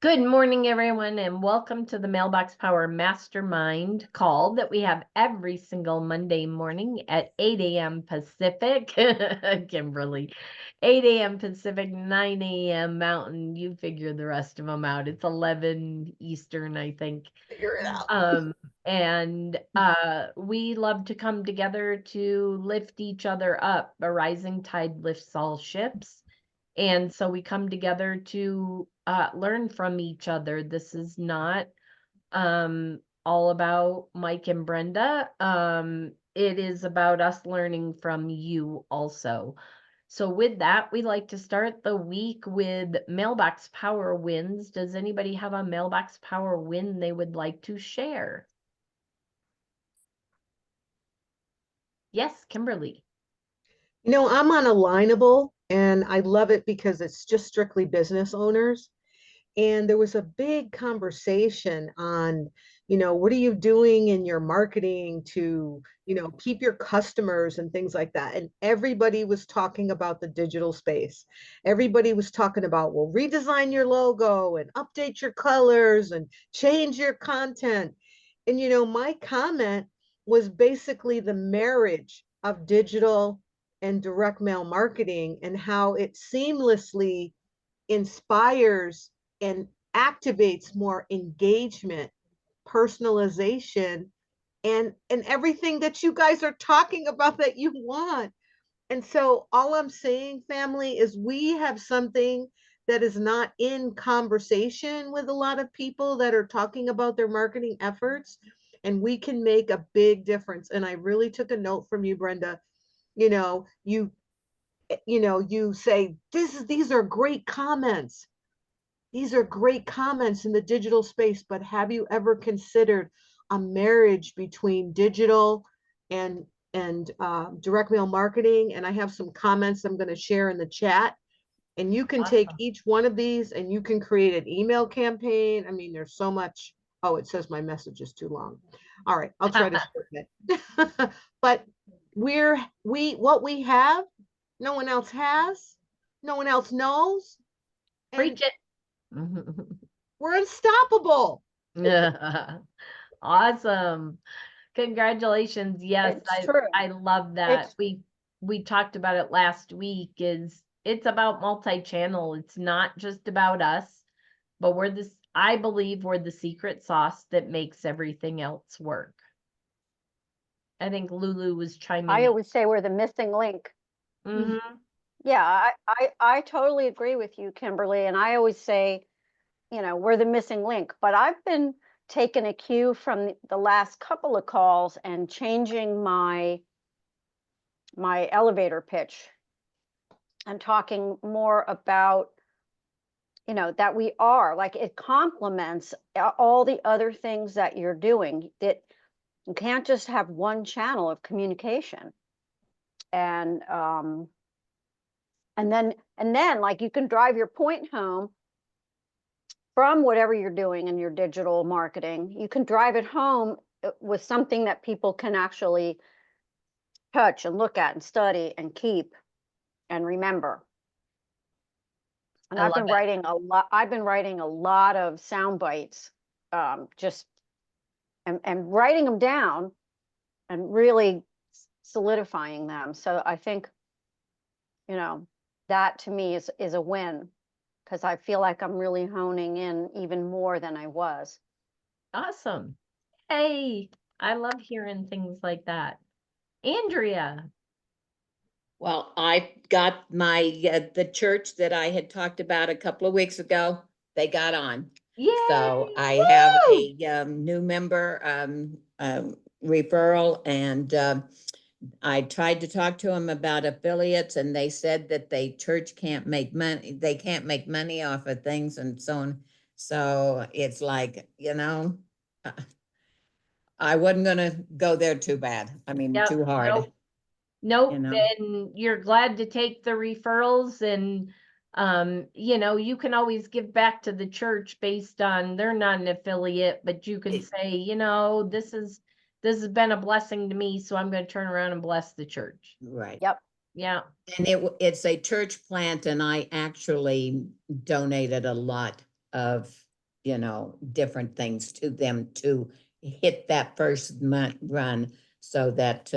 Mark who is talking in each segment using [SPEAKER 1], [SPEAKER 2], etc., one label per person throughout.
[SPEAKER 1] Good morning, everyone, and welcome to the Mailbox Power Mastermind call that we have every single Monday morning at 8 a.m. Pacific. Kimberly, 8 a.m. Pacific, 9 a.m. Mountain. You figure the rest of them out. It's 11 Eastern, I think.
[SPEAKER 2] Figure it out.
[SPEAKER 1] And we love to come together to lift each other up. A rising tide lifts all ships. And so we come together to learn from each other. This is not all about Mike and Brenda. It is about us learning from you also. So with that, we like to start the week with Mailbox Power wins. Does anybody have a Mailbox Power win they would like to share? Yes, Kimberly.
[SPEAKER 2] I'm on Alignable and I love it because it's just strictly business owners. And there was a big conversation on, what are you doing in your marketing to, keep your customers and things like that. And everybody was talking about the digital space. Everybody was talking about, well, redesign your logo and update your colors and change your content. And, my comment was basically the marriage of digital and direct mail marketing and how it seamlessly inspires and activates more engagement, personalization, and everything that you guys are talking about that you want. And so all I'm saying, family, is we have something that is not in conversation with a lot of people that are talking about their marketing efforts, and we can make a big difference. And I really took a note from you, Brenda. You know, you you say these are great comments. These are great comments in the digital space, but have you ever considered a marriage between digital and direct mail marketing? And I have some comments I'm going to share in the chat. And you can take each one of these and you can create an email campaign. I mean, there's so much. Oh, it says my message is too long. All right, I'll try to shorten it. But what we have, no one else has, no one else knows.
[SPEAKER 1] Preach it.
[SPEAKER 2] We're unstoppable.
[SPEAKER 1] Awesome. Congratulations. Yes,
[SPEAKER 3] It's true.
[SPEAKER 1] I love that. We talked about it last week. It's about multi-channel. It's not just about us, but I believe we're the secret sauce that makes everything else work. I think Lulu was chiming
[SPEAKER 3] I
[SPEAKER 1] in.
[SPEAKER 3] always say we're the missing link. Yeah, I totally agree with you, Kimberly. And I always say, we're the missing link. But I've been taking a cue from the last couple of calls and changing my elevator pitch and talking more about, that we are like it complements all the other things that you're doing. That you can't just have one channel of communication. And then like you can drive your point home from whatever you're doing in your digital marketing. You can drive it home with something that people can actually touch and look at and study and keep and remember. And I've been writing a lot of sound bites, just and writing them down and really solidifying them. So I think, that to me is a win, because I feel like I'm really honing in even more than I was.
[SPEAKER 1] Awesome. Hey, I love hearing things like that. Andrea.
[SPEAKER 4] Well, I got my the church that I had talked about a couple of weeks ago. They got on.
[SPEAKER 1] Yay!
[SPEAKER 4] So I have a new member referral, and I tried to talk to them about affiliates, and they said that the church can't make money. They can't make money off of things and so on. So it's like, I wasn't going to go there too bad. I mean, too hard.
[SPEAKER 1] Nope. And you're glad to take the referrals, and you can always give back to the church based on they're not an affiliate, but you can say, this has been a blessing to me, so I'm going to turn around and bless the church.
[SPEAKER 4] Right.
[SPEAKER 3] Yep.
[SPEAKER 1] Yeah.
[SPEAKER 4] And it's a church plant, and I actually donated a lot of different things to them to hit that first month run so that,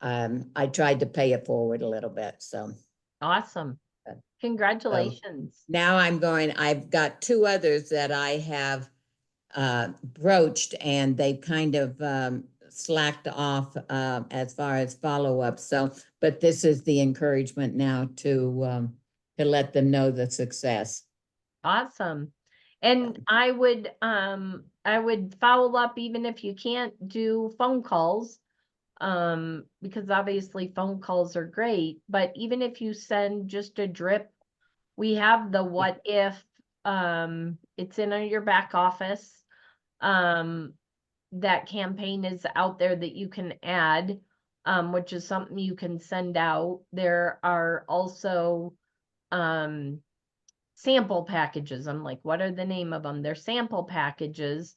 [SPEAKER 4] I tried to pay it forward a little bit, so.
[SPEAKER 1] Awesome.
[SPEAKER 4] Good.
[SPEAKER 1] Congratulations.
[SPEAKER 4] Now I've got two others that I have broached, and they've kind of slacked off as far as follow-up. So, but this is the encouragement now to let them know the success.
[SPEAKER 1] Awesome. And I would follow up even if you can't do phone calls. Because obviously phone calls are great, but even if you send just a drip, we have the what if, it's in your back office. That campaign is out there that you can add, which is something you can send out. There are also, sample packages. I'm like, what are the name of them? They're sample packages.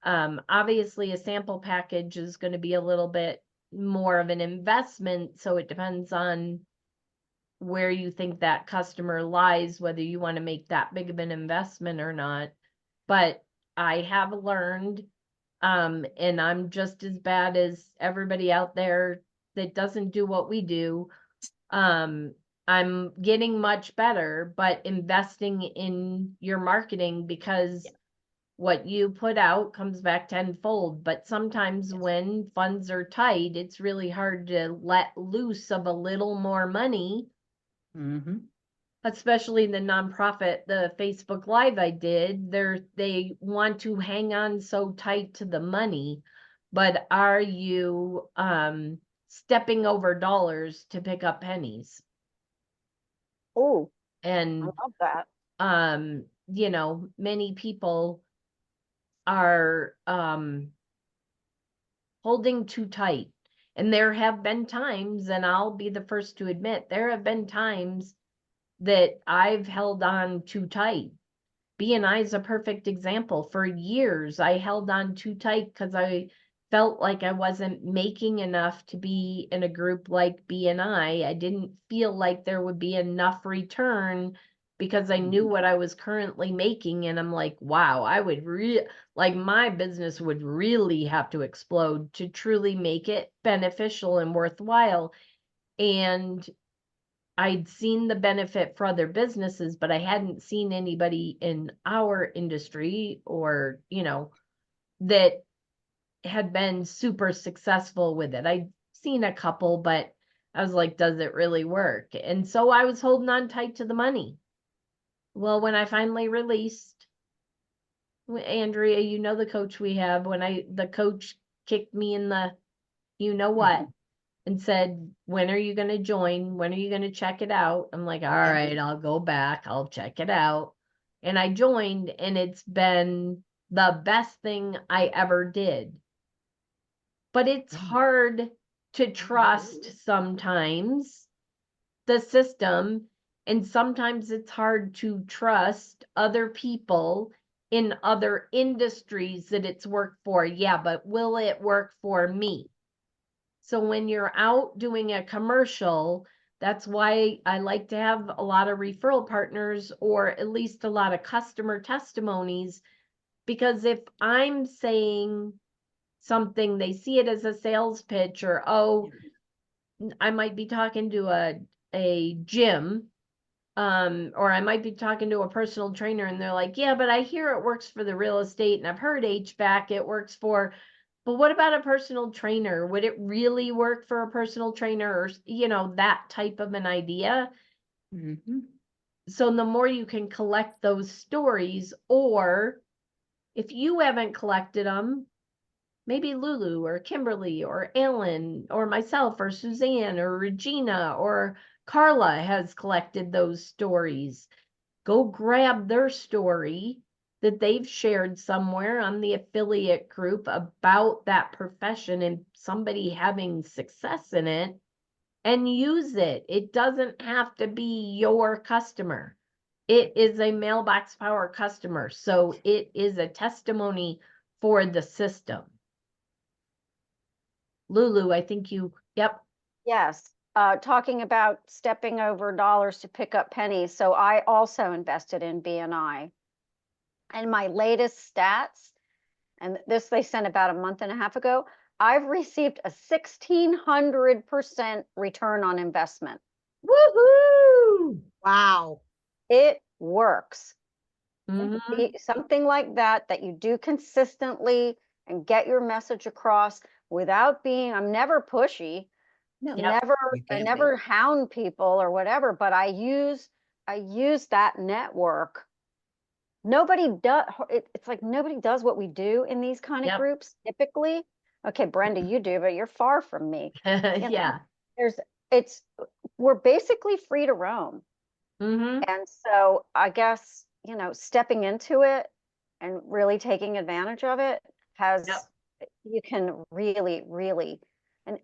[SPEAKER 1] Obviously a sample package is going to be a little bit more of an investment, so it depends on where you think that customer lies, whether you want to make that big of an investment or not. But I have learned, and I'm just as bad as everybody out there that doesn't do what we do. I'm getting much better, but investing in your marketing, because what you put out comes back tenfold. But sometimes when funds are tight, it's really hard to let loose of a little more money,
[SPEAKER 4] Mm-hmm.
[SPEAKER 1] especially the nonprofit, the Facebook Live I did. They want to hang on so tight to the money, but are you stepping over dollars to pick up pennies?
[SPEAKER 3] Oh, I
[SPEAKER 1] And
[SPEAKER 3] love that.
[SPEAKER 1] many people are holding too tight. And there have been times, and I'll be the first to admit, there have been times that I've held on too tight. B&I is a perfect example. For years, I held on too tight because I felt like I wasn't making enough to be in a group like B&I. I didn't feel like there would be enough return because I knew what I was currently making. And I'm like, wow, I would like my business would really have to explode to truly make it beneficial and worthwhile. And I'd seen the benefit for other businesses, but I hadn't seen anybody in our industry or, that had been super successful with it. I'd seen a couple, but I was like, does it really work? And so I was holding on tight to the money. Well, when I finally released, Andrea, the coach we have, when the coach kicked me in the, what, and said, when are you going to join? When are you going to check it out? I'm like, all right, I'll go back. I'll check it out. And I joined, and it's been the best thing I ever did. But it's hard to trust sometimes the system, and sometimes it's hard to trust other people in other industries that it's worked for. Yeah, but will it work for me? So when you're out doing a commercial, that's why I like to have a lot of referral partners, or at least a lot of customer testimonies, because if I'm saying something, they see it as a sales pitch, or, oh, I might be talking to a gym, or I might be talking to a personal trainer, and they're like, yeah, but I hear it works for the real estate, and I've heard HVAC it works for. But what about a personal trainer? Would it really work for a personal trainer, or, that type of an idea?
[SPEAKER 4] Mm-hmm.
[SPEAKER 1] So the more you can collect those stories, or if you haven't collected them, maybe Lulu or Kimberly or Ellen or myself or Suzanne or Regina or Carla has collected those stories. Go grab their story that they've shared somewhere on the affiliate group about that profession and somebody having success in it, and use it. It doesn't have to be your customer. It is a Mailbox Power customer, so it is a testimony for the system. Lulu, I think yep.
[SPEAKER 3] Yes. Talking about stepping over dollars to pick up pennies. So I also invested in BNI. And my latest stats, and this they sent about a month and a half ago, I've received a 1,600% return on investment.
[SPEAKER 1] Woohoo!
[SPEAKER 2] Wow.
[SPEAKER 3] It works.
[SPEAKER 1] Mhm.
[SPEAKER 3] Something like that, that you do consistently and get your message across without being, I'm never pushy,
[SPEAKER 4] No,
[SPEAKER 1] Yep.
[SPEAKER 4] you
[SPEAKER 3] I
[SPEAKER 4] can't
[SPEAKER 3] never hound people or whatever, but I use that network. Nobody does, it's like nobody does what we do in these kind of
[SPEAKER 1] Yep.
[SPEAKER 3] groups typically. Okay, Brenda, you do, but you're far from me. You know,
[SPEAKER 1] Yeah.
[SPEAKER 3] we're basically free to roam.
[SPEAKER 1] Mhm.
[SPEAKER 3] And so I guess, stepping into it and really taking advantage of it
[SPEAKER 1] Yep.
[SPEAKER 3] you can really, really, and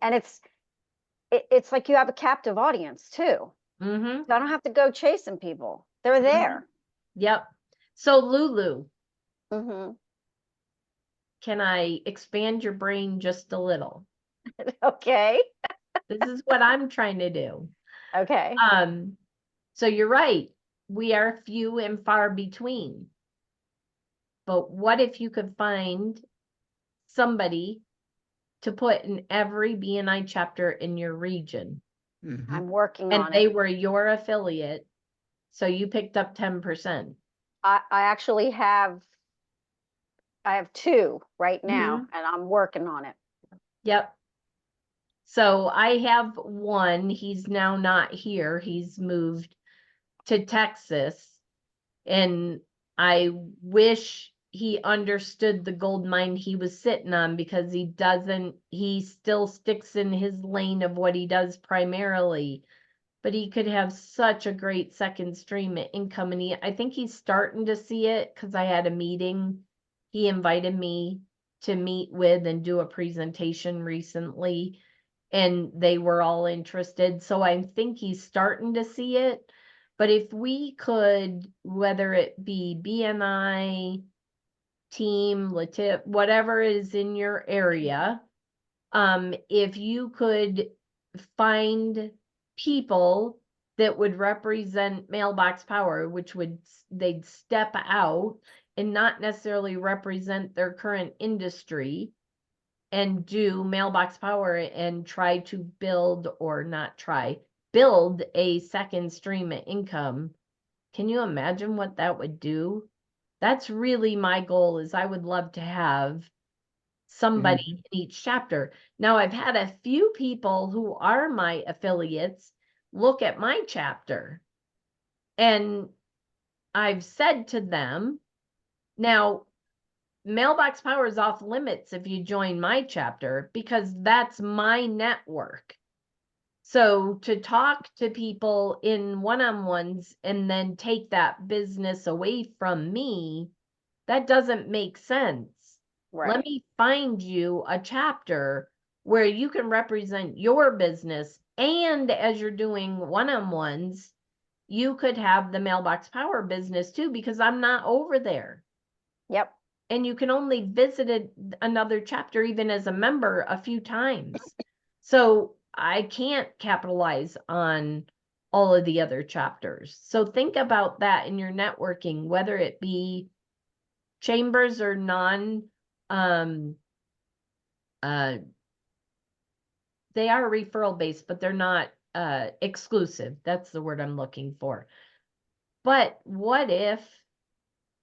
[SPEAKER 3] it's like you have a captive audience too.
[SPEAKER 1] Mhm.
[SPEAKER 3] So I don't have to go chasing people. They're
[SPEAKER 1] Mhm.
[SPEAKER 3] there.
[SPEAKER 1] Yep. So Lulu,
[SPEAKER 3] Hmm.
[SPEAKER 1] can I expand your brain just a little?
[SPEAKER 3] Okay.
[SPEAKER 1] This is what I'm trying to do.
[SPEAKER 3] Okay.
[SPEAKER 1] So you're right. We are few and far between. But what if you could find somebody to put in every BNI chapter in your region,
[SPEAKER 4] Mhm.
[SPEAKER 3] I'm working
[SPEAKER 1] and
[SPEAKER 3] on
[SPEAKER 1] they
[SPEAKER 3] it.
[SPEAKER 1] were your affiliate, so you picked up 10%?
[SPEAKER 3] I actually I have two right now,
[SPEAKER 1] Mhm.
[SPEAKER 3] and I'm working on it.
[SPEAKER 1] Yep. So I have one. He's now not here. He's moved to Texas. And I wish he understood the gold mine he was sitting on, because he doesn't. He still sticks in his lane of what he does primarily. But he could have such a great second stream of income. And I think he's starting to see it, because I had a meeting. He invited me to meet with and do a presentation recently, and they were all interested. So I think he's starting to see it. But if we could, whether it be BNI, team, Latif, whatever is in your area, if you could find people that would represent Mailbox Power, which they'd step out and not necessarily represent their current industry, and do Mailbox Power and try to build, or not try, build a second stream of income. Can you imagine what that would do? That's really my goal. Is I would love to have somebody
[SPEAKER 4] Mhm.
[SPEAKER 1] in each chapter. Now, I've had a few people who are my affiliates look at my chapter, and I've said to them, now, Mailbox Power is off limits if you join my chapter, because that's my network. So to talk to people in one-on-ones and then take that business away from me, that doesn't make sense. Let
[SPEAKER 3] Right.
[SPEAKER 1] me find you a chapter where you can represent your business, and as you're doing one-on-ones, you could have the Mailbox Power business too, because I'm not over there.
[SPEAKER 3] Yep.
[SPEAKER 1] And you can only visit another chapter, even as a member, a few times. So I can't capitalize on all of the other chapters. So think about that in your networking, whether it be chambers or non, um, they are referral based, but they're not exclusive. That's the word I'm looking for. But what if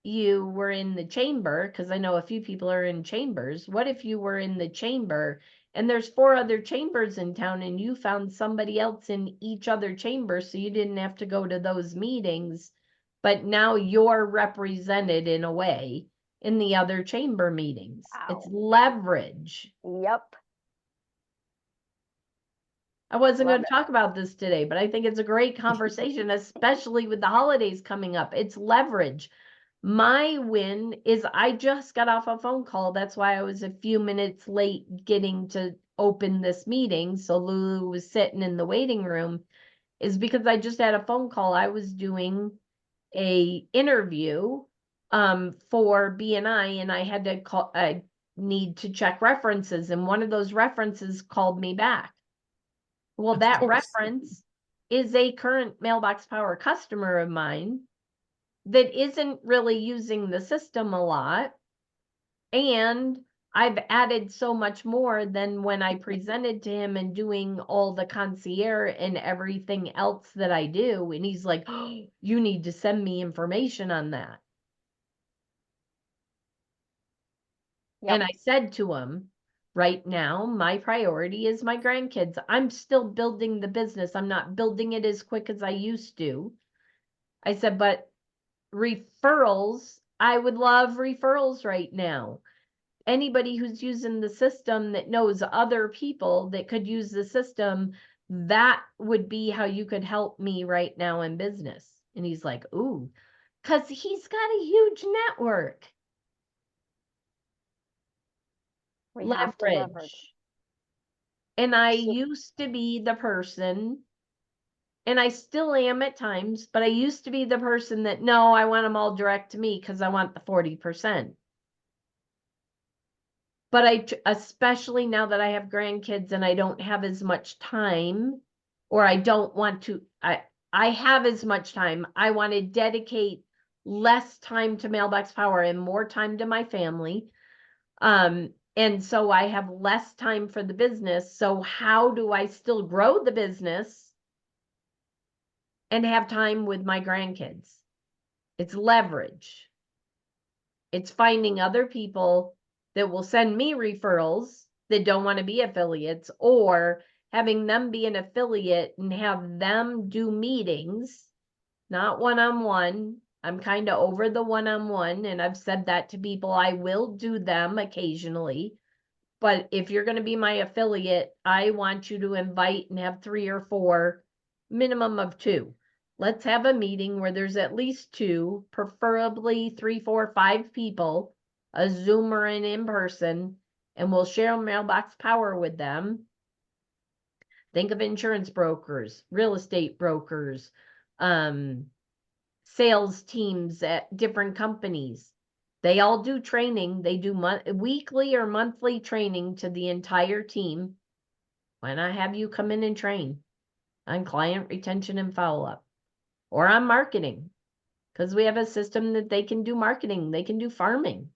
[SPEAKER 1] you were in the chamber, because I know a few people are in chambers. What if you were in the chamber and there's 4 other chambers in town, and you found somebody else in each other chamber, so you didn't have to go to those meetings, but now you're represented in a way in the other chamber meetings? It's
[SPEAKER 3] Wow.
[SPEAKER 1] leverage.
[SPEAKER 3] Yep.
[SPEAKER 1] I wasn't
[SPEAKER 3] Love
[SPEAKER 1] going to
[SPEAKER 3] it.
[SPEAKER 1] talk about this today, but I think it's a great conversation, especially with the holidays coming up. It's leverage. My win is I just got off a phone call. That's why I was a few minutes late getting to open this meeting. So Lulu was sitting in the waiting room, is because I just had a phone call. I was doing a interview for BNI, and I had to call, I need to check references, and one of those references called me back. Well,
[SPEAKER 4] Of
[SPEAKER 1] that
[SPEAKER 4] course.
[SPEAKER 1] reference is a current Mailbox Power customer of mine that isn't really using the system a lot. And I've added so much more than when I presented to him and doing all the concierge and everything else that I do. And he's like, oh, you need to send me information on that.
[SPEAKER 3] Yep.
[SPEAKER 1] And I said to him, right now, my priority is my grandkids. I'm still building the business. I'm not building it as quick as I used to. I said, but referrals, I would love referrals right now. Anybody who's using the system that knows other people that could use the system, that would be how you could help me right now in business. And he's like, ooh, because he's got a huge network.
[SPEAKER 3] We have to leverage.
[SPEAKER 1] And I
[SPEAKER 3] So-
[SPEAKER 1] used to be the person, and I still am at times, but I used to be the person that, no, I want them all direct to me because I want the 40%. But especially now that I have grandkids and I don't have as much time, or I don't want to, I have as much time. I want to dedicate less time to Mailbox Power and more time to my family. And so I have less time for the business. So how do I still grow the business and have time with my grandkids? It's leverage. It's finding other people that will send me referrals that don't want to be affiliates, or having them be an affiliate and have them do meetings, not one-on-one. I'm kind of over the one-on-one, and I've said that to people. I will do them occasionally, but if you're going to be my affiliate, I want you to invite and have 3 or 4, minimum of 2. Let's have a meeting where there's at least 2, preferably 3, 4, 5 people, a Zoom or an in-person, and we'll share Mailbox Power with them. Think of insurance brokers, real estate brokers, sales teams at different companies. They all do training. They do weekly or monthly training to the entire team. Why not have you come in and train on client retention and follow-up, or on marketing? Because we have a system that they can do marketing, they can do farming.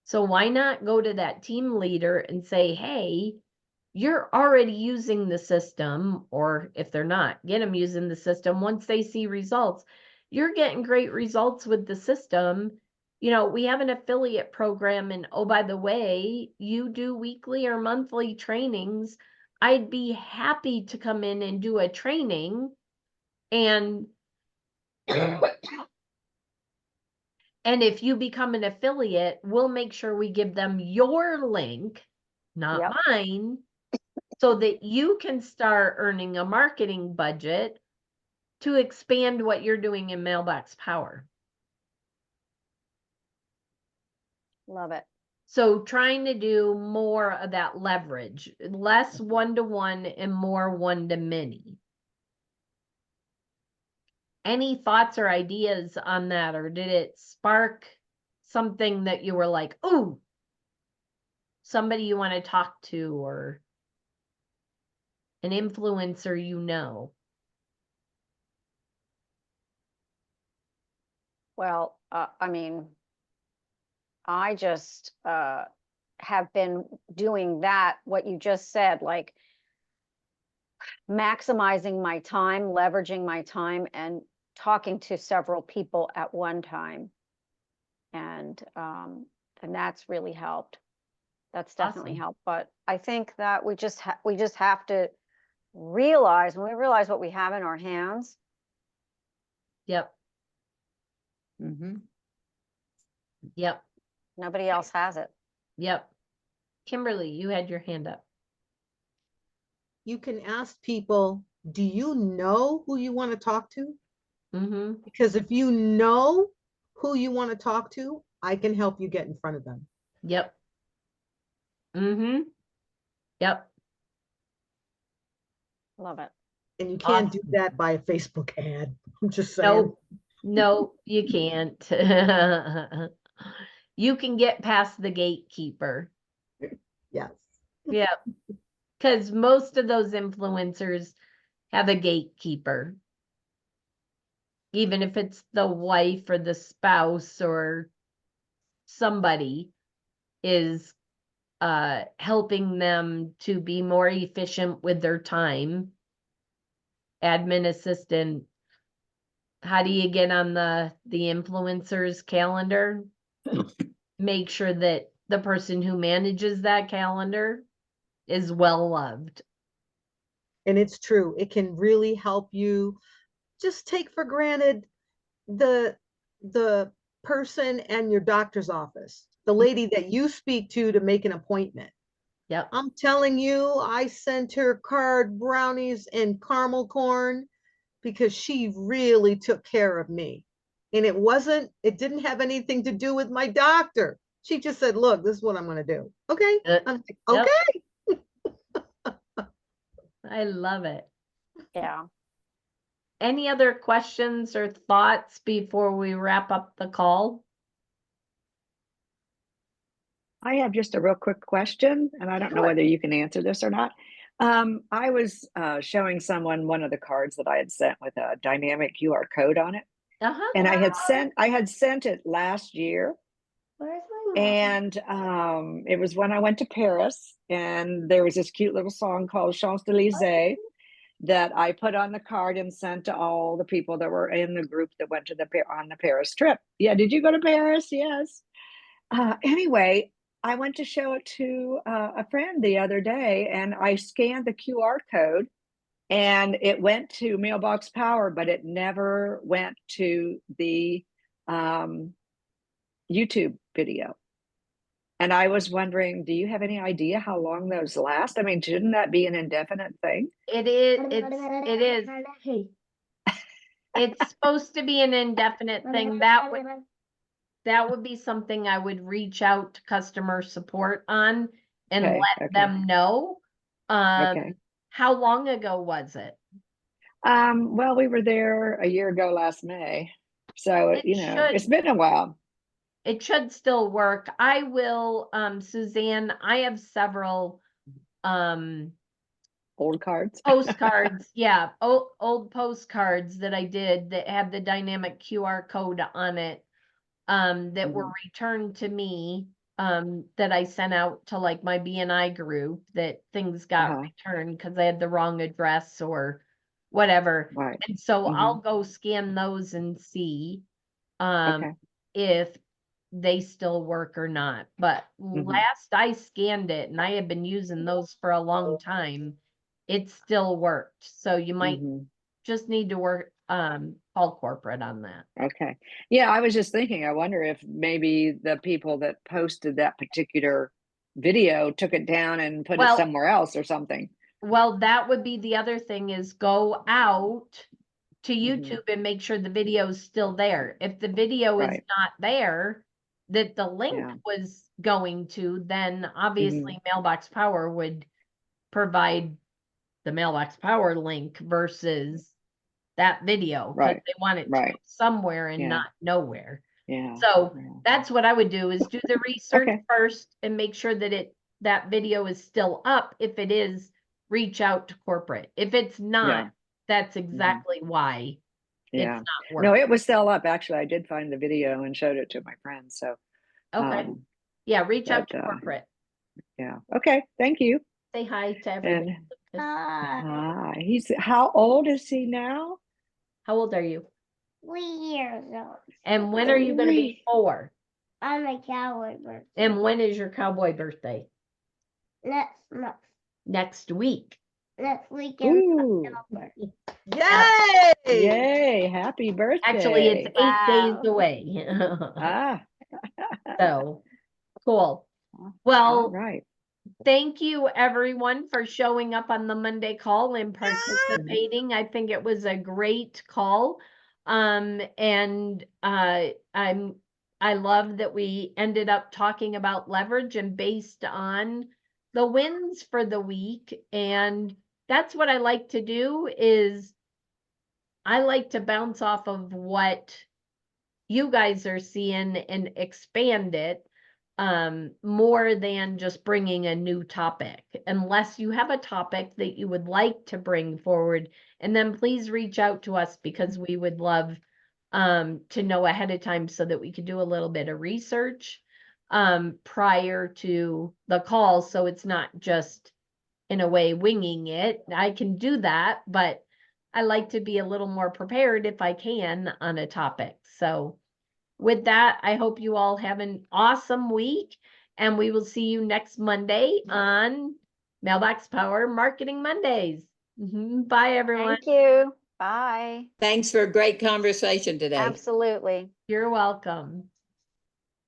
[SPEAKER 1] So why not go to that team leader and say, hey, you're already using the system, or if they're not, get them using the system. Once they see results, you're getting great results with the system. You know, we have an affiliate program, and oh, by the way, you do weekly or monthly trainings. I'd be happy to come in and do a training, and and if you become an affiliate, we'll make sure we give them your link, not
[SPEAKER 3] Yep.
[SPEAKER 1] mine, so that you can start earning a marketing budget to expand what you're doing in Mailbox Power.
[SPEAKER 3] Love it.
[SPEAKER 1] So trying to do more of that leverage, less one-to-one and more one-to-many. Any thoughts or ideas on that, or did it spark something that you were like, ooh, somebody you want to talk to, or an influencer you know?
[SPEAKER 3] Well, I mean, I just have been doing that, what you just said, like maximizing my time, leveraging my time, and talking to several people at one time. And that's really helped. That's definitely
[SPEAKER 1] Awesome.
[SPEAKER 3] helped. But I think that we just have to realize, when we realize what we have in our hands.
[SPEAKER 1] Yep.
[SPEAKER 4] Mm-hmm.
[SPEAKER 1] Yep.
[SPEAKER 3] Nobody else has it.
[SPEAKER 1] Yep. Kimberly, you had your hand up.
[SPEAKER 2] You can ask people, do you know who you want to talk to?
[SPEAKER 1] Mm-hmm.
[SPEAKER 2] Because if you know who you want to talk to, I can help you get in front of them.
[SPEAKER 1] Yep. Mm-hmm. Yep.
[SPEAKER 3] Love it.
[SPEAKER 2] And you can't do
[SPEAKER 1] Awesome.
[SPEAKER 2] that by a Facebook ad. I'm just saying.
[SPEAKER 1] No, no, you can't. You can get past the gatekeeper.
[SPEAKER 2] Yes.
[SPEAKER 1] Yep. Because most of those influencers have a gatekeeper. even if it's the wife or the spouse or somebody, is helping them to be more efficient with their time. Admin assistant, how do you get on the influencer's calendar? Make sure that the person who manages that calendar is well loved.
[SPEAKER 2] And it's true. It can really help you just take for granted the person and your doctor's office, the lady that you speak to make an appointment.
[SPEAKER 1] Yep.
[SPEAKER 2] I'm telling you, I sent her card brownies and caramel corn because she really took care of me. And it didn't have anything to do with my doctor. She just said, look, this is what I'm going to do. Okay. I'm like,
[SPEAKER 1] Yep.
[SPEAKER 2] okay.
[SPEAKER 1] I love it.
[SPEAKER 3] Yeah.
[SPEAKER 1] Any other questions or thoughts before we wrap up the call?
[SPEAKER 5] I have just a real quick question, and I don't know
[SPEAKER 1] Sure.
[SPEAKER 5] whether you can answer this or not. I was showing someone one of the cards that I had sent with a dynamic QR code on it,
[SPEAKER 1] Uh-huh.
[SPEAKER 5] and I had sent it last year,
[SPEAKER 3] Where's my mom?
[SPEAKER 5] and it was when I went to Paris, and there was this cute little song called Champs-Élysées that I put on the card and sent to all the people that were in the group that went to on the Paris trip. Yeah, did you go to Paris? Yes. Anyway, I went to show it to a friend the other day, and I scanned the QR code, and it went to Mailbox Power, but it never went to the YouTube video. And I was wondering, do you have any idea how long those last? I mean, shouldn't that be an indefinite thing?
[SPEAKER 1] It is. Hey. It's supposed to be an indefinite thing. That would be something I would reach out to customer support on and
[SPEAKER 5] Okay,
[SPEAKER 1] let
[SPEAKER 5] okay.
[SPEAKER 1] them know.
[SPEAKER 5] Okay.
[SPEAKER 1] How long ago was it?
[SPEAKER 5] Well, we were there a year ago last May. So,
[SPEAKER 1] It
[SPEAKER 5] it's
[SPEAKER 1] should.
[SPEAKER 5] been a while.
[SPEAKER 1] It should still work. I will, Suzanne, I have several
[SPEAKER 5] Old cards.
[SPEAKER 1] postcards. Yeah, old postcards that I did that had the dynamic QR code on it, that were returned to me, that I sent out to like my BNI group, that things got returned because I had the wrong address or whatever.
[SPEAKER 5] Right.
[SPEAKER 1] And so I'll go scan those and see
[SPEAKER 5] Okay.
[SPEAKER 1] if they still work or not. But last I scanned it, and I have been using those for a long time, it still worked. So you might just need to work, call corporate on that.
[SPEAKER 5] Okay. Yeah, I was just thinking, I wonder if maybe the people that posted that particular video took it down and put it
[SPEAKER 1] Well-
[SPEAKER 5] somewhere else or something.
[SPEAKER 1] Well, that would be the other thing, is go out to YouTube and make sure the video is still there. If the video is
[SPEAKER 5] Right.
[SPEAKER 1] not there, that the link
[SPEAKER 5] Yeah.
[SPEAKER 1] was going to, then obviously Mailbox Power would provide the Mailbox Power link versus that video, because
[SPEAKER 5] Right.
[SPEAKER 1] they want it to
[SPEAKER 5] Right.
[SPEAKER 1] go somewhere and
[SPEAKER 5] Yeah.
[SPEAKER 1] not nowhere.
[SPEAKER 5] Yeah.
[SPEAKER 1] So
[SPEAKER 5] Yeah.
[SPEAKER 1] that's what I would do, is do the research
[SPEAKER 5] Okay.
[SPEAKER 1] first and make sure that that video is still up. If it is, reach out to corporate. If it's not, that's exactly why
[SPEAKER 5] Yeah.
[SPEAKER 1] it's not
[SPEAKER 5] No,
[SPEAKER 1] working.
[SPEAKER 5] it was still up. Actually, I did find the video and showed it to my friends. So,
[SPEAKER 1] Okay. Yeah, reach out to
[SPEAKER 5] but,
[SPEAKER 1] corporate.
[SPEAKER 5] yeah. Okay. Thank you.
[SPEAKER 1] Say hi to everybody.
[SPEAKER 5] How old is he now?
[SPEAKER 1] How old are you?
[SPEAKER 6] 3 years old.
[SPEAKER 1] And when are you going to be 4?
[SPEAKER 6] On my cowboy birthday.
[SPEAKER 1] And when is your cowboy birthday?
[SPEAKER 6] Next
[SPEAKER 1] week.
[SPEAKER 6] next weekend.
[SPEAKER 5] Ooh.
[SPEAKER 6] October.
[SPEAKER 2] Yay!
[SPEAKER 5] Yay. Happy birthday.
[SPEAKER 1] Actually, it's 8 days
[SPEAKER 6] Wow.
[SPEAKER 1] away.
[SPEAKER 5] Ah.
[SPEAKER 1] So cool.
[SPEAKER 5] All
[SPEAKER 1] Well,
[SPEAKER 5] right.
[SPEAKER 1] thank you everyone for showing up on the Monday call and participating. I think it was a great call. And I love that we ended up talking about leverage and based on the wins for the week. And that's what I like to do, is I like to bounce off of what you guys are seeing and expand it, more than just bringing a new topic. Unless you have a topic that you would like to bring forward, and then please reach out to us, because we would love to know ahead of time so that we could do a little bit of research prior to the call, so it's not just in a way winging it. I can do that, but I like to be a little more prepared if I can on a topic. So with that, I hope you all have an awesome week, and we will see you next Monday on Mailbox Power Marketing Mondays. Bye, everyone.
[SPEAKER 3] Thank you. Bye.
[SPEAKER 4] Thanks for a great conversation today.
[SPEAKER 3] Absolutely.
[SPEAKER 1] You're welcome.